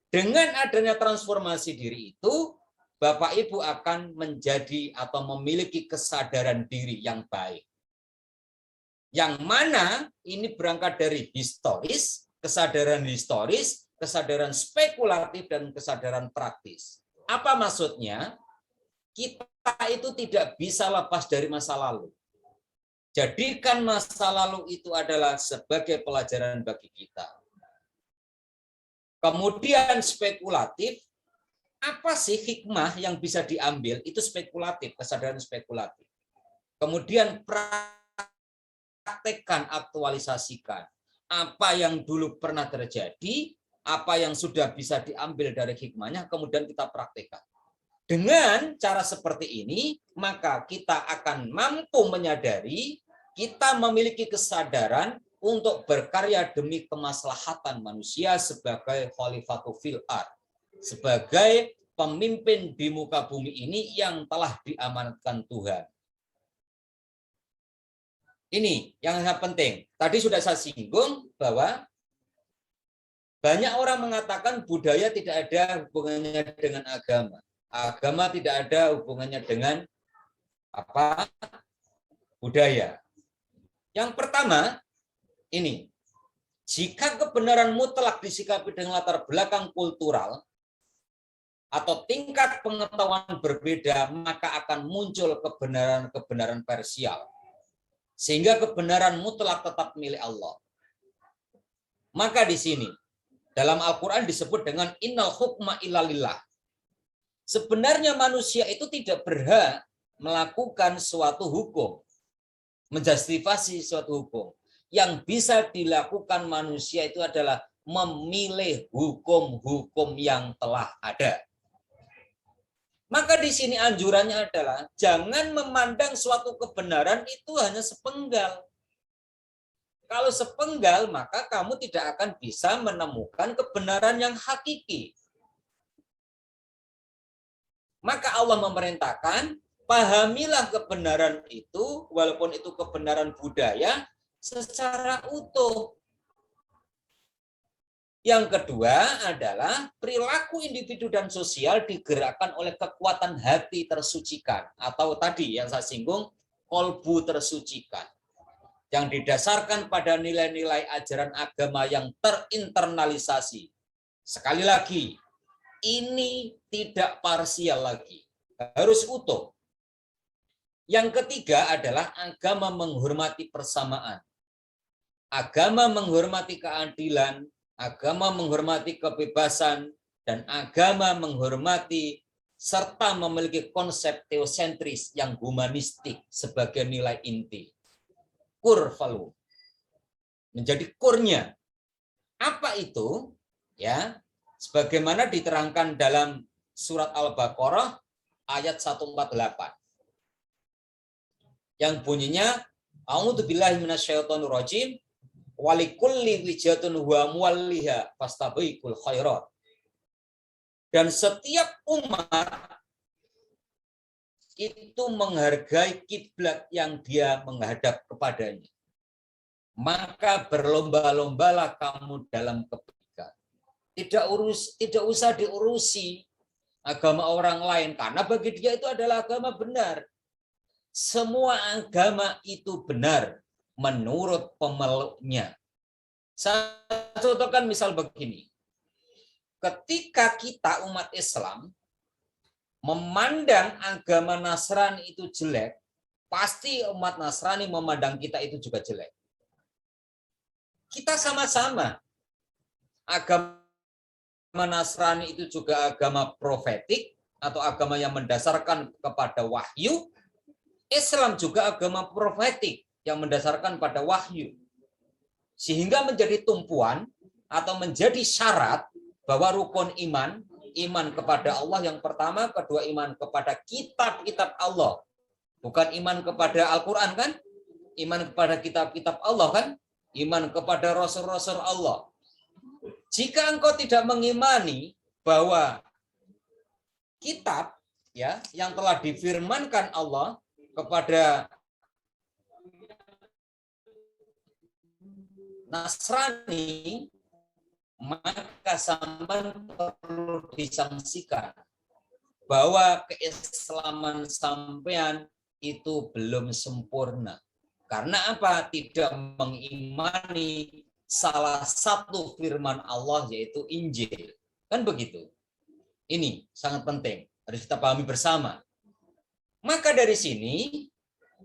Dengan adanya transformasi diri itu, Bapak Ibu akan menjadi atau memiliki kesadaran diri yang baik. Yang mana ini berangkat dari historis, kesadaran spekulatif, dan kesadaran praktis. Apa maksudnya? Kita itu tidak bisa lepas dari masa lalu. Jadikan masa lalu itu adalah sebagai pelajaran bagi kita. Kemudian spekulatif, apa sih hikmah yang bisa diambil? Itu spekulatif, kesadaran spekulatif. Kemudian praktekkan, aktualisasikan. Apa yang dulu pernah terjadi, apa yang sudah bisa diambil dari hikmahnya, kemudian kita praktekkan. Dengan cara seperti ini, maka kita akan mampu menyadari kita memiliki kesadaran untuk berkarya demi kemaslahatan manusia sebagai khalifatul fil ard, sebagai pemimpin di muka bumi ini yang telah diamanatkan Tuhan. Ini yang sangat penting. Tadi sudah saya singgung bahwa banyak orang mengatakan budaya tidak ada hubungannya dengan agama. Agama tidak ada hubungannya dengan budaya. Yang pertama, ini. Jika kebenaran mutlak disikapi dengan latar belakang kultural atau tingkat pengetahuan berbeda, maka akan muncul kebenaran-kebenaran parsial. Sehingga kebenaran mutlak tetap milik Allah. Maka di sini, dalam Al-Quran disebut dengan innal hukma illa lillah. Sebenarnya manusia itu tidak berhak melakukan suatu hukum, menjustifikasi suatu hukum. Yang bisa dilakukan manusia itu adalah memilih hukum-hukum yang telah ada. Maka di sini anjurannya adalah jangan memandang suatu kebenaran itu hanya sepenggal. Kalau sepenggal, maka kamu tidak akan bisa menemukan kebenaran yang hakiki. Maka Allah memerintahkan, pahamilah kebenaran itu, walaupun itu kebenaran budaya, secara utuh. Yang kedua adalah perilaku individu dan sosial digerakkan oleh kekuatan hati tersucikan. Atau tadi yang saya singgung, kolbu tersucikan. Yang didasarkan pada nilai-nilai ajaran agama yang terinternalisasi. Sekali lagi, ini tidak parsial lagi. Harus utuh. Yang ketiga adalah agama menghormati persamaan. Agama menghormati keadilan, agama menghormati kebebasan, dan agama menghormati serta memiliki konsep teosentris yang humanistik sebagai nilai inti. Core value. Menjadi core-nya. Apa itu? Ya, sebagaimana diterangkan dalam surat Al-Baqarah ayat 148. Yang bunyinya, A'udzubillahi minasyaitonirrajim, walikulli wijatun huwa muwalliha fastabiqul khairat. Dan setiap umat itu menghargai kiblat yang dia menghadap kepadanya. Maka berlomba-lombalah kamu dalam kebaikan. Tidak usah diurusi agama orang lain, karena bagi dia itu adalah agama benar. Semua agama itu benar menurut pemeluknya. Saya contohkan misal begini. Ketika kita umat Islam memandang agama Nasrani itu jelek, pasti umat Nasrani memandang kita itu juga jelek. Kita sama-sama. Agama Nasrani itu juga agama profetik atau agama yang mendasarkan kepada wahyu. Islam juga agama profetik yang mendasarkan pada wahyu. Sehingga menjadi tumpuan atau menjadi syarat bahwa rukun iman, iman kepada Allah yang pertama, kedua iman kepada kitab-kitab Allah. Bukan iman kepada Al-Quran kan? Iman kepada kitab-kitab Allah kan? Iman kepada Rasul-Rasul Allah. Jika engkau tidak mengimani bahwa kitab ya yang telah difirmankan Allah kepada Nasrani, maka sampean perlu disangsikan bahwa keislaman sampean itu belum sempurna. Karena apa? Tidak mengimani salah satu firman Allah yaitu Injil. Kan begitu. Ini sangat penting, harus kita pahami bersama. Maka dari sini,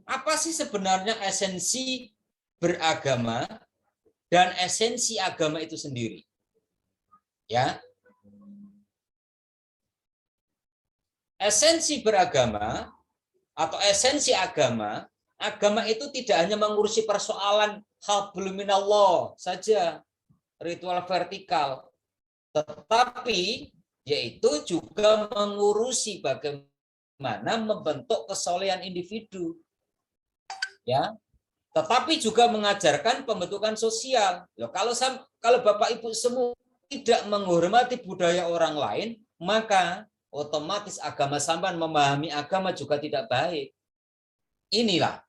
apa sih sebenarnya esensi beragama dan esensi agama itu sendiri? Ya. Esensi beragama atau esensi agama, agama itu tidak hanya mengurusi persoalan hablum minallah saja, ritual vertikal, tetapi yaitu juga mengurusi bagaimana membentuk kesolehan individu. Ya. Tetapi juga mengajarkan pembentukan sosial. Loh, kalau Bapak Ibu semua tidak menghormati budaya orang lain, maka otomatis agama sampean memahami agama juga tidak baik. Inilah.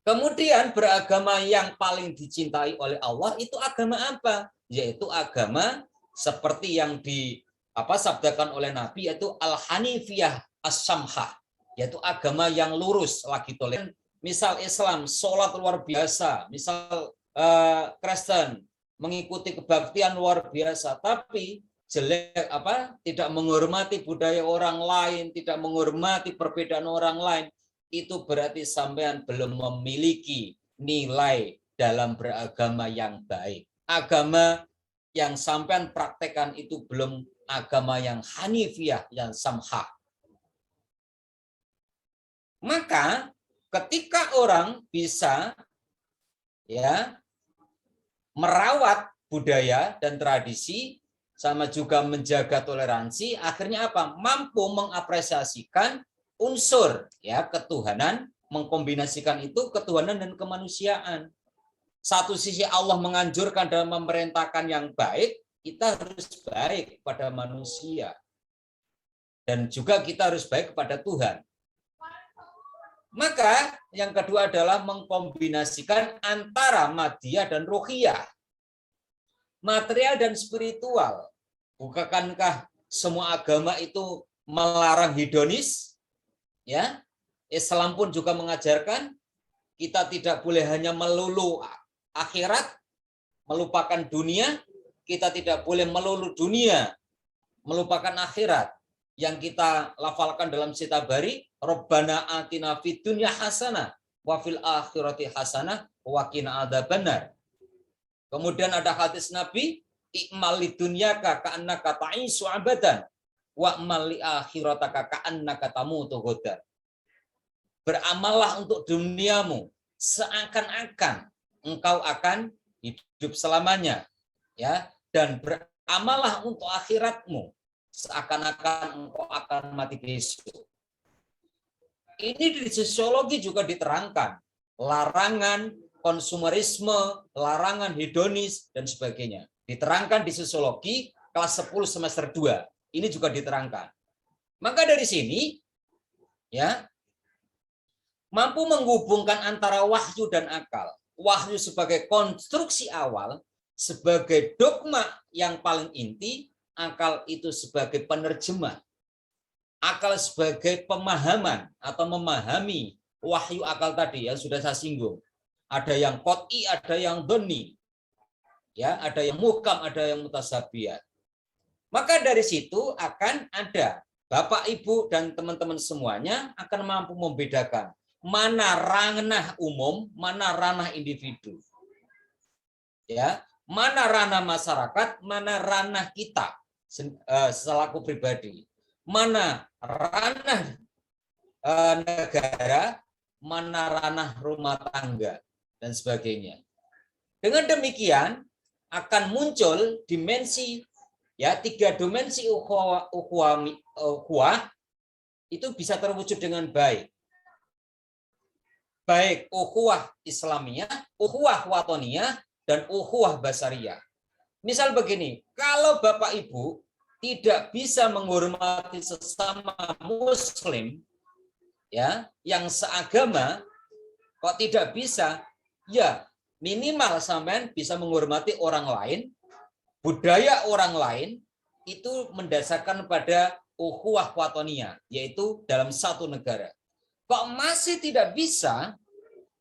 Kemudian beragama yang paling dicintai oleh Allah itu agama apa? Yaitu agama seperti yang sabdakan oleh Nabi, yaitu al-hanifiyah as-samhah, yaitu agama yang lurus, lagi toleran. Misal Islam, sholat luar biasa. Misal Kristen, mengikuti kebaktian luar biasa. Tapi jelek tidak menghormati budaya orang lain, tidak menghormati perbedaan orang lain. Itu berarti sampean belum memiliki nilai dalam beragama yang baik. Agama yang sampean praktekkan itu belum agama yang hanifiyah, yang samhah. Maka ketika orang bisa merawat budaya dan tradisi sama juga menjaga toleransi, akhirnya apa? Mampu mengapresiasikan unsur ketuhanan, mengkombinasikan itu ketuhanan dan kemanusiaan. Satu sisi Allah menganjurkan dan memerintahkan yang baik, kita harus baik pada manusia. Dan juga kita harus baik kepada Tuhan. Maka yang kedua adalah mengkombinasikan antara madiyah dan ruhiyah, material dan spiritual. Bukankah semua agama itu melarang hedonis? Ya, Islam pun juga mengajarkan kita tidak boleh hanya melulu akhirat, melupakan dunia. Kita tidak boleh melulu dunia, melupakan akhirat. Yang kita lafalkan dalam sitabari, Rabbana atina fid dunya hasanah wa fil akhirati hasanah wa qina adzabannar. Kemudian ada hadis Nabi, i'mal lidunyaka ka'annaka ta'isu abadan wa amal li akhirataka ka'annaka tamutu ghadan. Beramallah untuk duniamu seakan-akan engkau akan hidup selamanya, ya, dan beramallah untuk akhiratmu seakan-akan engkau akan mati besok. Ini di sosiologi juga diterangkan, larangan konsumerisme, larangan hedonis, dan sebagainya. Diterangkan di sosiologi kelas 10 semester 2. Ini juga diterangkan. Maka dari sini, ya, mampu menghubungkan antara wahyu dan akal. Wahyu sebagai konstruksi awal, sebagai dogma yang paling inti, akal itu sebagai penerjemah. Akal sebagai pemahaman atau memahami wahyu akal tadi yang sudah saya singgung. Ada yang qot'i, ada yang dhonni. Ya, ada yang muhkam, ada yang mutasabiyat. Maka dari situ akan ada Bapak, Ibu, dan teman-teman semuanya akan mampu membedakan mana ranah umum, mana ranah individu. Ya, mana ranah masyarakat, mana ranah kita selaku pribadi. Mana ranah negara, mana ranah rumah tangga, dan sebagainya. Dengan demikian akan muncul dimensi, ya, 3 dimensi ukhuwah itu bisa terwujud dengan baik. Baik ukhuwah Islamiyah, ukhuwah watoniyah, dan ukhuwah basariyah. Misal begini, kalau Bapak Ibu tidak bisa menghormati sesama muslim, ya, yang seagama, kok tidak bisa, ya minimal sampean bisa menghormati orang lain, budaya orang lain, itu mendasarkan pada ukhuwah watoniyah, yaitu dalam satu negara. Kok masih tidak bisa,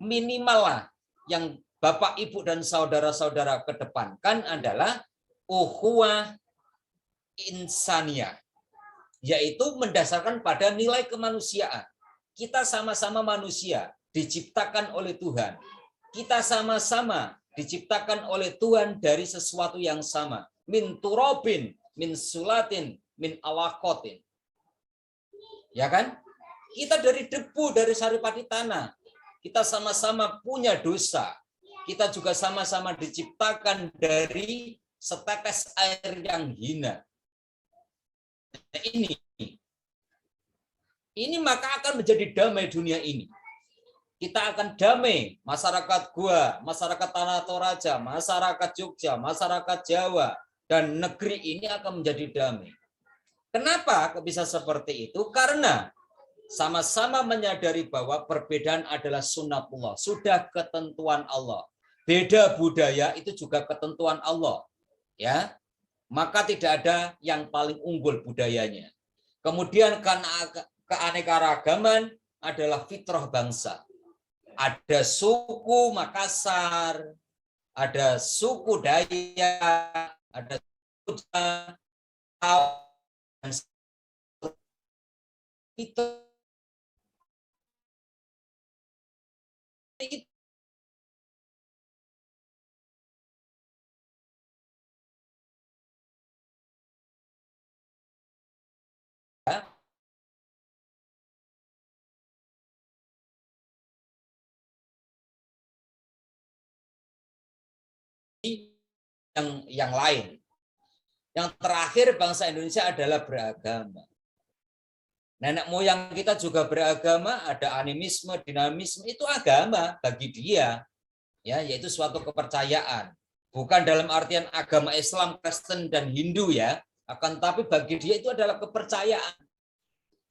minimal lah yang Bapak, Ibu, dan saudara-saudara kedepankan adalah ukhuwah insaniyah, yaitu mendasarkan pada nilai kemanusiaan. Kita sama-sama manusia, diciptakan oleh Tuhan. Kita sama-sama diciptakan oleh Tuhan dari sesuatu yang sama. Min turabin, min sulatin, min alaqatin. Ya kan? Kita dari debu, dari saripati tanah. Kita sama-sama punya dosa. Kita juga sama-sama diciptakan dari setetes air yang hina. Nah, ini maka akan menjadi damai dunia ini. Kita akan damai, masyarakat Goa, masyarakat Tanah Toraja, masyarakat Jogja, masyarakat Jawa, dan negeri ini akan menjadi damai. Kenapa bisa seperti itu? Karena sama-sama menyadari bahwa perbedaan adalah sunnatullah, sudah ketentuan Allah. Beda budaya itu juga ketentuan Allah, ya. Maka tidak ada yang paling unggul budayanya. Kemudian karena keanekaragaman adalah fitrah bangsa. Ada suku Makassar, ada suku Dayak, ada suku Jawa, dan itu yang lain. Yang terakhir, bangsa Indonesia adalah beragama. Nenek moyang kita juga beragama, ada animisme, dinamisme, itu agama bagi dia, ya, yaitu suatu kepercayaan. Bukan dalam artian agama Islam, Kristen, dan Hindu, ya, akan tapi bagi dia itu adalah kepercayaan.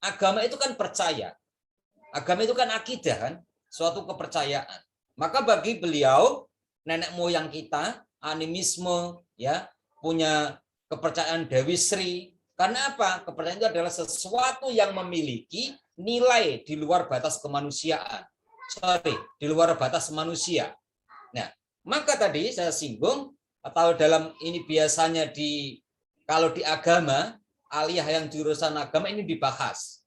Agama itu kan percaya. Agama itu kan akidah kan, suatu kepercayaan. Maka bagi beliau, nenek moyang kita, animisme, ya, punya kepercayaan Dewi Sri. Karena apa? Kepercayaan itu adalah sesuatu yang memiliki nilai di luar batas kemanusiaan. Di luar batas manusia. Nah, maka tadi saya singgung, atau dalam ini biasanya kalau di agama, aliyah yang jurusan agama ini dibahas.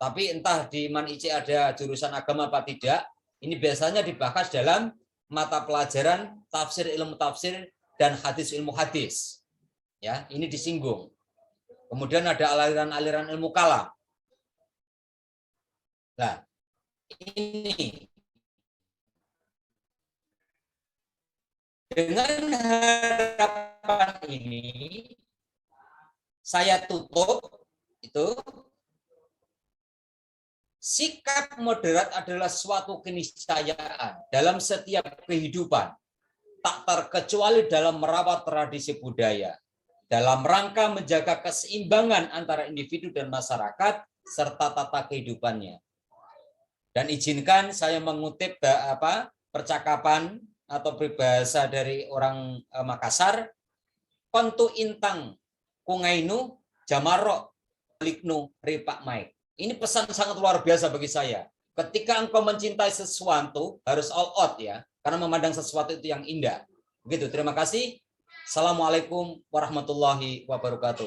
Tapi entah di Man IC ada jurusan agama apa tidak, ini biasanya dibahas dalam mata pelajaran tafsir ilmu tafsir dan hadis ilmu hadis. Ya, ini disinggung. Kemudian ada aliran-aliran ilmu kalam. Nah, ini dengan harapan ini saya tutup itu. Sikap moderat adalah suatu keniscayaan dalam setiap kehidupan, tak terkecuali dalam merawat tradisi budaya, dalam rangka menjaga keseimbangan antara individu dan masyarakat serta tata kehidupannya. Dan izinkan saya mengutip percakapan atau peribahasa dari orang Makassar, kontu intang kungainu jamarok liknu ripak maik. Ini pesan sangat luar biasa bagi saya. Ketika engkau mencintai sesuatu, harus all out ya, karena memandang sesuatu itu yang indah. Begitu, terima kasih. Assalamualaikum warahmatullahi wabarakatuh.